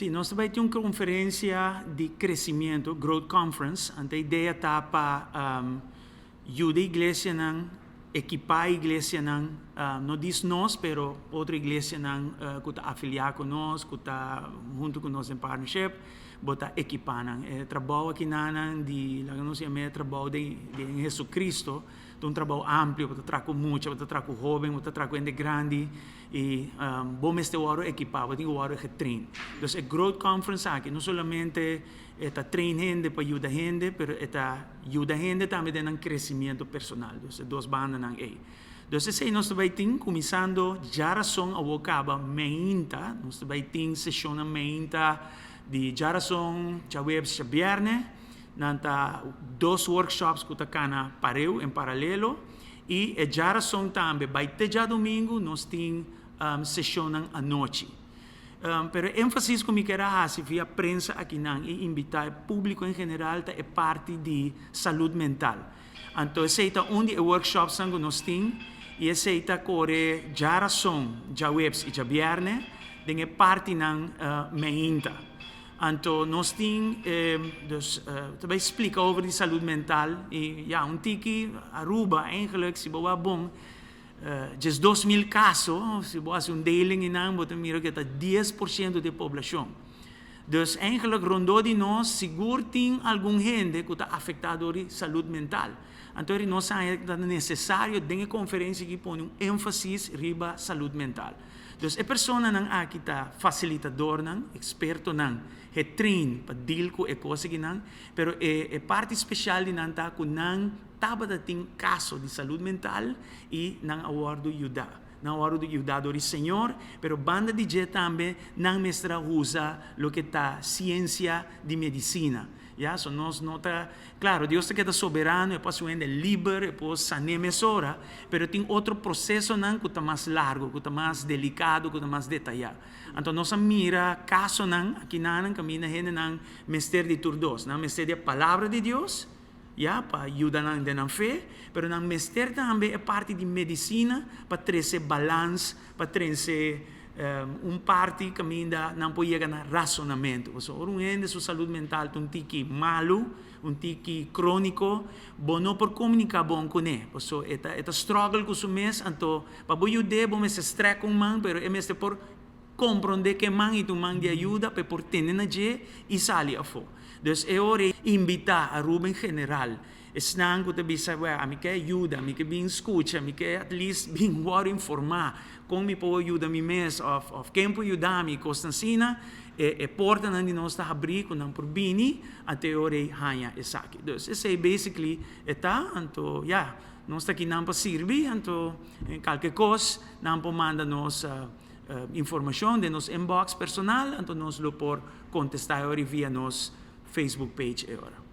Sí, nós vai ter uma conferência de crescimento, Growth Conference. A ideia está para ajudar a igreja a equipar a igreja, não diz nós, mas outra igreja que está afiliada com nós, que está junto com nós em partnership, bota equipar. Trabalho aqui nós chamamos trabalho de Jesus Cristo, um trabalho amplo, bota trago muito, bota trago jovem, bota trago gente grande e bom este hora equipar, bota o hora retrain. Então, a Growth Conference aqui não somente está train gente para ajudar gente, mas está ajuda gente também de crescimento personal. Então, duas bandas aí. Então, se nós vai ter começando geração a acaba meinta, nós vai ter sessão meinta de geração já web já viernes, nanta 2 workshops que está pareu em paralelo e a geração também vai ter já domingo nós tem sessão à noite. Pero ênfase que me quero fazer via prensa aqui e invitar o público em geral é parte de saúde mental. Então, esse é onde os workshops que nós temos e esse é corre geração já web e já viernes, é parte da meinta. Então, nós temos, também explica over de saúde mental e tiki Aruba, eigenlijk, se boa bom, just 2.000 casos, se boa se deling inang, você mira que está 10% da população. Então, eigenlijk, rondou de nós, seguro tem algum gente que está afetado por saúde mental. Então, nós é necessário, dentro da conferência, que põe ênfase riba saúde mental. Então, a pessoa aqui está facilitador, experto, train para deal com a coisa que pero a parte especial de nanta que taba de tem caso de saúde mental e não awardo ajuda. Não awardo ajuda do Senhor, pero banda de jet também não mestra usa lo que está ciência de medicina. Ya, so nós nota, claro, Deus está soberano, é paciente livre, é pode sanar mesora, pero tem outro processo que está mais largo, que está mais delicado, que está mais detalhado. Então nós mira caso aqui camina gente mestre de turdos, mestre de palavra de Deus, ya, para ajudar na fé, pero mestre também é parte de medicina para trazer balance, para trazer parte que não pode chegar no razonamento. Porque sua saúde mental tem tiki malo, tiki crônico, bom não por comunicar bom com ele. Porque é struggle com o mês, então, para ajudar, bom se estresse com o man, mas é mesmo por compreender que man e tu man de ajuda, para por ter na je e sair a fora. Então, é hora de invitar a Ruben general. Snang ko tabi sa a mi quer ajuda, mi quer bem escuta, mi quer at least bem informar como me pode ajudar mi mes of quem pode ajudar mi Constancina e porta nan di nós está abrir com não por bini até ore hanya esaki. Então, esse é basically eta anto nós está aqui não para servir anto qualquer coisa não para manda nos informação de nos inbox personal anto nos lo por contestar ore via nos Facebook page agora.